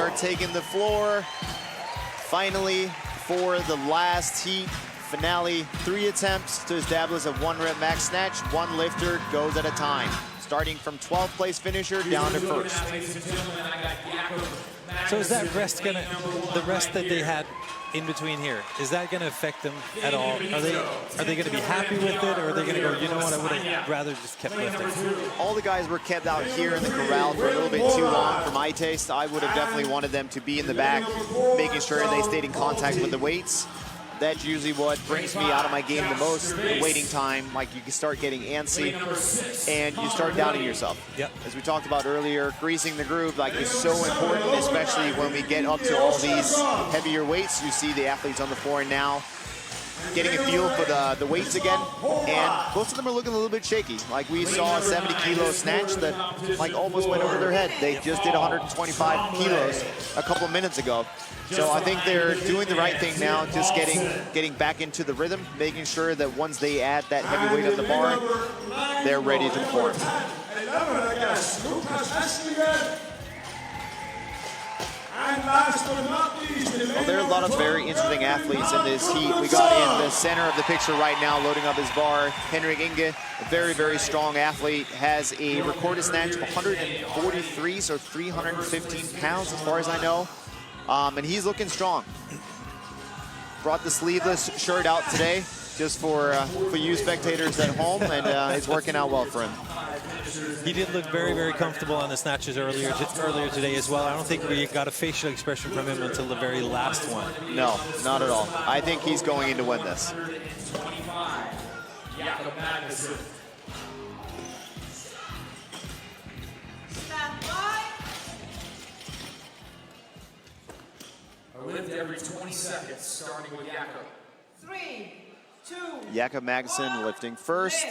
are taking the floor. Finally, for the last heat finale, 3 attempts to establish a 1-rep max snatch. 1 lifter goes at a time, starting from 12th place finisher down to first. So is that rest gonna, the rest that they had in between here, is that gonna affect them at all? Are they gonna be happy with it, or are they gonna go, you know what, I would have rather just kept lifting? All the guys were kept out here in the corral for a little bit too long for my taste. I would have definitely wanted them to be in the back, making sure they stayed in contact with the weights. That's usually what brings me out of my game the most, the waiting time. Like, you can start getting antsy and you start doubting yourself. Yep. As we talked about earlier, greasing the groove like is so important, especially when we get up to all these heavier weights. You see the athletes on the floor now getting a feel for the weights again, and most of them are looking a little bit shaky. Like, we saw a 70-kilo snatch that like almost went over their head. They just did 125 kilos a couple minutes ago. So I think they're doing the right thing now, just getting back into the rhythm, making sure that once they add that heavy weight on the bar, they're ready to perform. Well, there are a lot of very interesting athletes in this heat. We got in the center of the picture right now, loading up his bar, Henrik Inge, a very, very strong athlete, has a recorded snatch of 143, so 315 pounds as far as I know. And he's looking strong. Brought the sleeveless shirt out today just for you spectators at home, and it's working out well for him. He did look very, very comfortable on the snatches earlier today as well. I don't think we got a facial expression from him until the very last one. No, not at all. I think he's going in to win this. Lift every 20 seconds, starting with Jakob. 3, 2. Jakob Magnuson lifting first.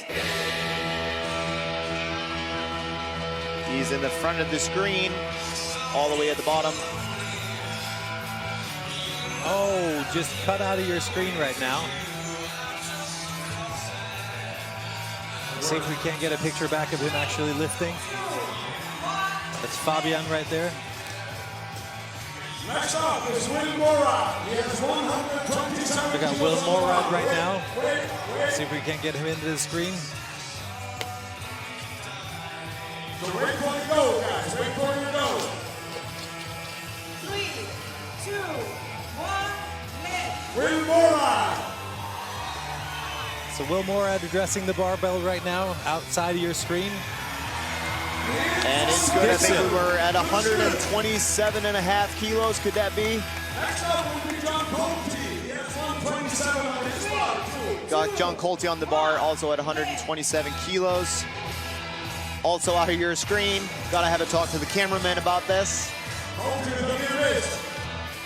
He's in the front of the screen, all the way at the bottom. Oh, just cut out of your screen right now. See if we can't get a picture back of him actually lifting. That's Fabian right there. Next up is Will Morad. He has 127. We got Will Morad right now. See if we can't get him into the screen. So wait for it to go, guys. Wait for it to go. 3, 2, 1, lift. Will Morad. So Will Morad addressing the barbell right now, outside of your screen. And it's good. I think we were at 127.5 kilos. Could that be? Next up will be John Colte. He has 127 on his bar, too. Got John Colte on the bar, also at 127 kilos. Also out of your screen. Gotta have a talk to the cameraman about this.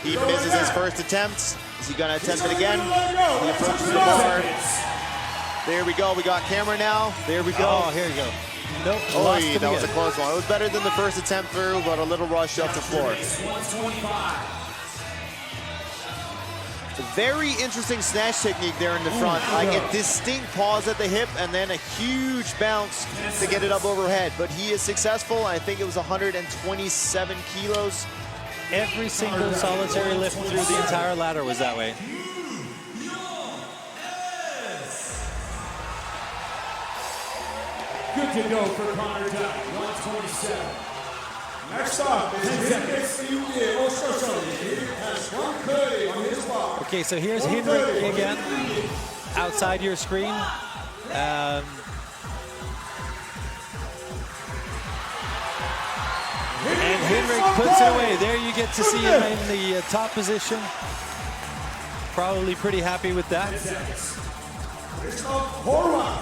He misses his first attempt. Is he gonna attempt it again? He approaches the bar. There we go. We got camera now. There we go. Oh, here you go. Nope. Oh, that was a close one. It was better than the first attempt through, but a little rush up the floor. Very interesting snatch technique there in the front. Like a distinct pause at the hip and then a huge bounce to get it up overhead. But he is successful. I think it was 127 kilos. Every single solitary lift through the entire ladder was that way. Good to go for Connor Dunn, 127. Next up is Henrik He has 130 on his bar. Okay, so here's Henrik again, outside your screen. And Henrik puts it away. There you get to see him in the top position. Probably pretty happy with that.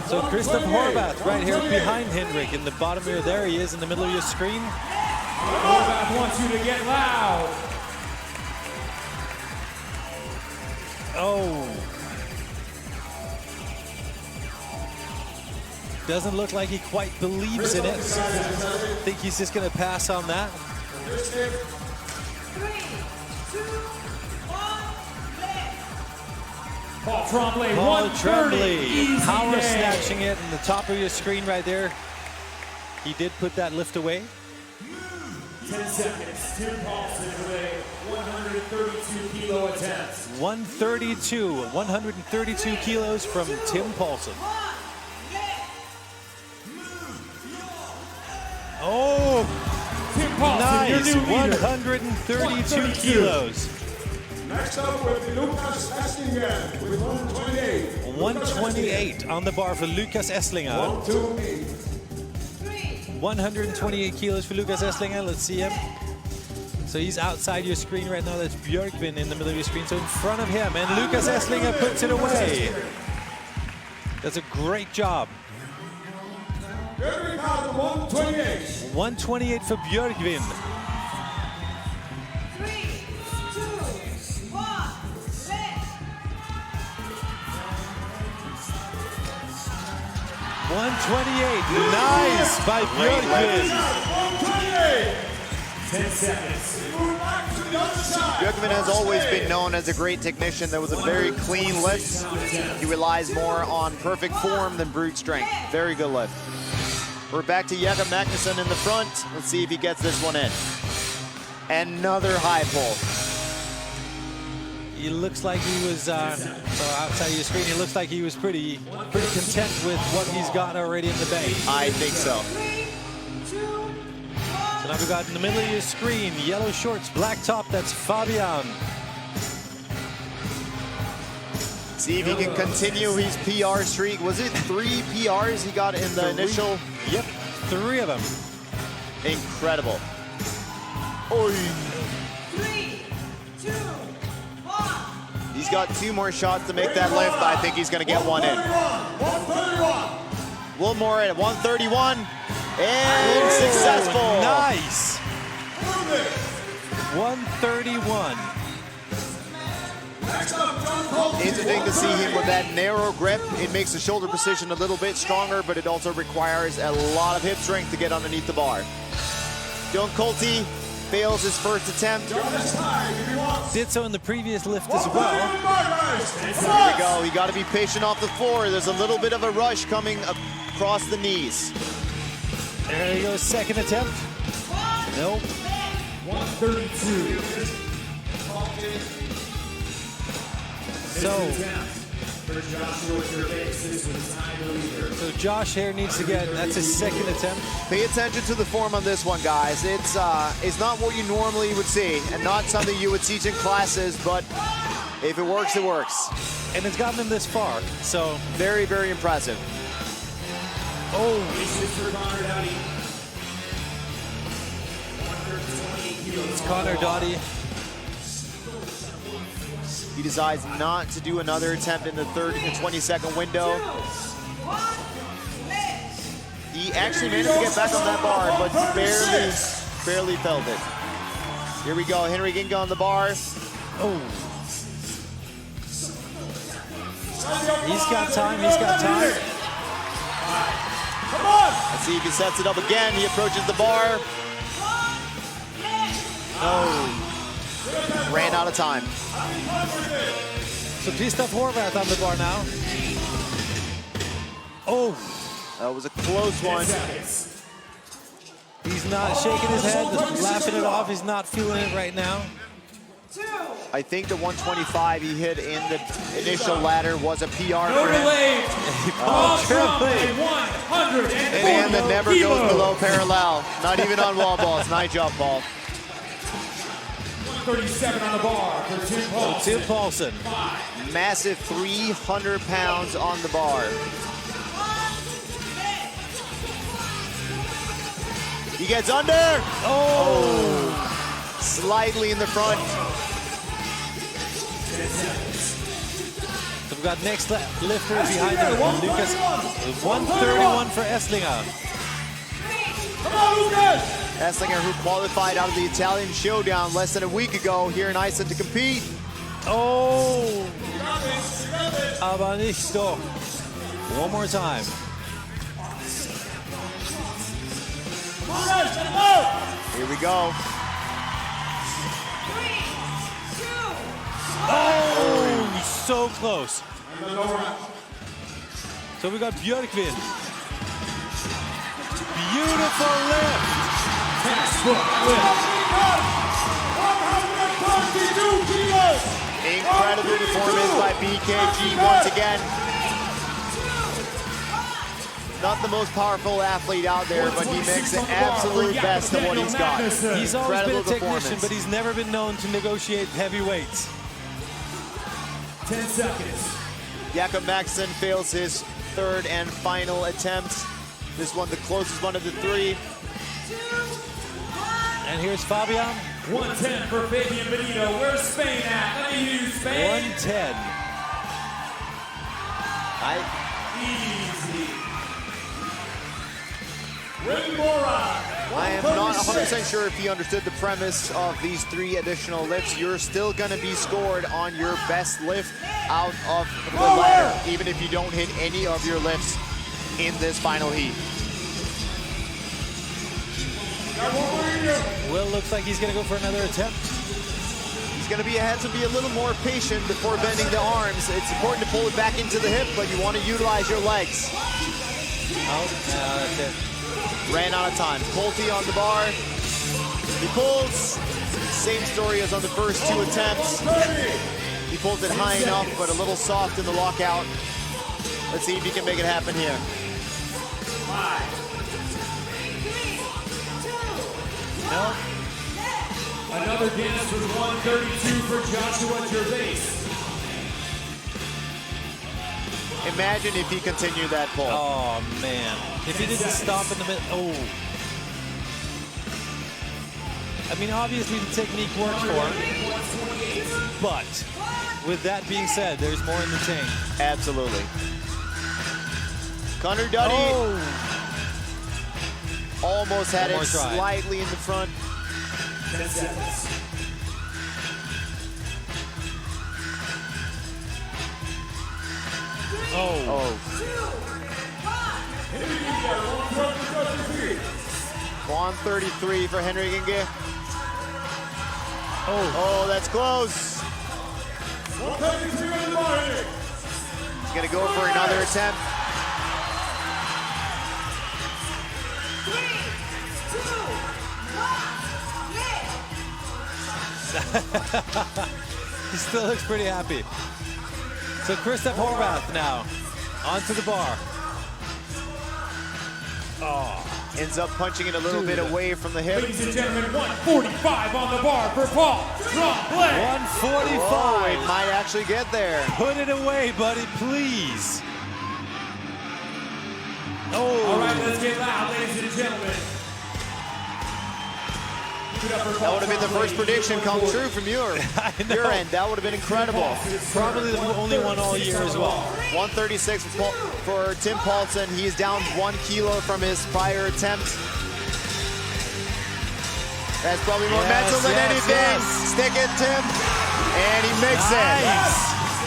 So Christoph Horvath right here behind Henrik in the bottom here. There he is in the middle of your screen. Horvath wants you to get loud. Oh. Doesn't look like he quite believes in it. I think he's just going to pass on that. 3, 2, 1, lift. Paul Tremblay, Paul Tremblay, easy power day. snatching it in the top of your screen right there. He did put that lift away. 10 seconds. Tim Paulson with a 132 kilo attempt. 132 kilos from Tim Paulson. Oh, Tim Paulson, nice, your new leader. 132 kilos. Next up with Lucas Estlinger with 128. 128 on the bar for Lucas Estlinger. 128. 128 kilos for Lucas Estlinger. Let's see him. So he's outside your screen right now. That's Bjorgvin in the middle of your screen. So in front of him, and Lucas Estlinger puts it away. That's a great job. 128. 128 for Bjorgvin. 3, 2, 1, set. 128. Nice by Bjorgvin. 10 seconds. Move back to the other side. Gudmundsson has always been known as a great technician. That was a very clean lift. He relies more on perfect form than brute strength. Very good lift. We're back to Gudmundsson in the front. Let's see if he gets this one in. Another high pull. He looks like he was, so outside your screen, he looks like he was pretty content with what he's got already in the bank. I think so. 3, 2, 1. So now we've got in the middle of your screen, yellow shorts, black top, that's Fabian. See if he can continue his PR streak. Was it 3 PRs he got in the initial? Yep, 3 of them. Incredible. Oy. 3, 2, 1. He's got 2 more shots to make that lift. I think he's going to get one in. 131. One more in. 131. And successful. Nice. 131. Interesting to see him with that narrow grip. It makes the shoulder precision a little bit stronger, but it also requires a lot of hip strength to get underneath the bar. John Colty fails his first attempt. Did so in the previous lift as well. Here we go. You got to be patient off the floor. There's a little bit of a rush coming across the knees. There he goes, second attempt. Nope. 132. So Josh here needs to get, that's his second attempt. Pay attention to the form on this one, guys. It's not what you normally would see and not something you would teach in classes, but if it works, it works. And it's gotten him this far, so. Very, very impressive. Oh. It's Connor Doughty. He decides not to do another attempt in the 20-second window. He actually managed to get back on that bar, but barely felt it. Here we go, Henry Ginga on the bar. Oh. He's got time, he's got time. Come on! Let's see if he sets it up again. He approaches the bar. No. Ran out of time. So Kristoff Horvath on the bar now. Oh. That was a close one. He's not shaking his head, just laughing it off. He's not feeling it right now. I think the 125 he hit in the initial ladder was a PR No for him. delay. A man that never goes below parallel. Not even on wall balls. Nice job, Paul. 37 on the bar for Tim Paulson. Tim Paulson. Massive 300 pounds on the bar. He gets under. Oh. Slightly in the front. So we've got next lifter behind him, Lucas. 131 for Estlinger. Come on, Lucas! Estlinger, who qualified out of the Italian Showdown less than a week ago here in Iceland to compete. Oh! Abanisto. One more time. Here we go. 3, 2, Oh, so close. So we got Bjorgvin. Beautiful lift. 10-foot lift. 132 kilos. Incredible performance by BKG once again. Not the most powerful athlete out there, but he makes the absolute best of what he's got. He's always been a Incredible technician, performance. but he's never been known to negotiate heavy weights. 10 seconds. Jakob Maxson fails his third and final attempt. This one, the closest one of the three. And here's Fabian. 110 for Fabian Benito. Where's Spain at? Let me hear you, Spain. 110. Easy. I am not 100% sure if he understood the premise of these 3 additional lifts. You're still going to be scored on your best lift out of the ladder, even if you don't hit any of your lifts in this final heat. Will looks like he's going to go for another attempt. He's going to have to be a little more patient before bending the arms. It's important to pull it back into the hip, but you want to utilize your legs. Oh, that's it. Ran out of time. Pulte on the bar. He pulls. Same story as on the first 2 attempts. He pulls it high enough, but a little soft in the lockout. Let's see if he can make it happen here. 5. No. Another Guinness with 132 for Joshua Gervais. Imagine if he continued that pull. Oh, man. If he didn't stop in the middle. Oh. I mean, obviously the technique works for him. But with that being said, there's more in the tank. Absolutely. Connor Duddy almost had it slightly in the front. 10 seconds. Oh. 133 for Henrik Inge. Oh, that's close. 133 on the bar here. He's gonna go for another attempt. 3, 2, 1, He still looks pretty happy. So Kristoff Horvath now onto the bar. Oh. Ends up punching it a little bit away from the hip. Ladies and gentlemen, 145 on the bar for Paul Tremblay. 145. Oh, it might actually get there. Put it away, buddy, please. Oh. All right, let's get loud, ladies and gentlemen. That would have been the first prediction come true from your end. That would have been incredible. Probably the only one all year as well. 136 for Tim Paulson. He is down 1 kilo from his prior attempt. That's probably more mental than anything. Stick it, Tim. And he makes it.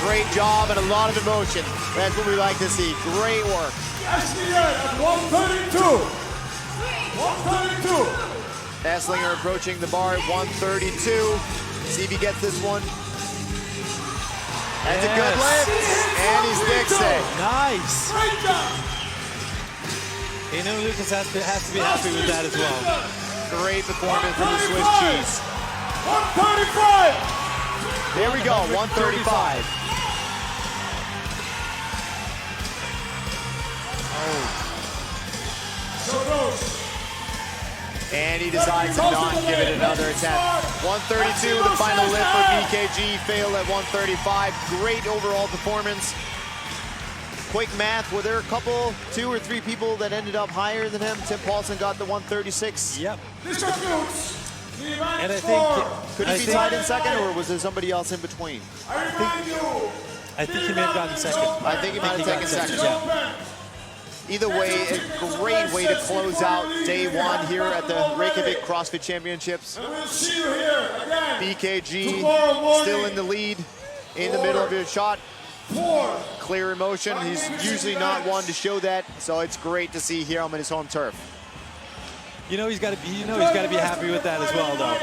Great job and a lot of emotion. That's what we like to see. Great work. Ashley at 132. 132. Esslinger approaching the bar at 132. See if he gets this one. That's a good lift. And he sticks it. Nice. You know, Lucas has to be happy with that as well. Great performance from the Swiss cheese. 135. There we go, 135. And he decides to not give it another attempt. 132, the final lift for BKG, failed at 135. Great overall performance. Quick math, were there a couple, 2 or 3 people that ended up higher than him? Tim Paulson got the 136. Yep. And I think Could he be tied in second, or was there somebody else in between? I think he may have gotten second. I think he might have taken second. Yeah. Either way, a great way to close out day 1 here at the Reykjavik CrossFit Championships. BKG still in the lead in the middle of his shot. Clear emotion. He's usually not one to show that, so it's great to see here on his home turf. You know he's got to be happy with that as well, though.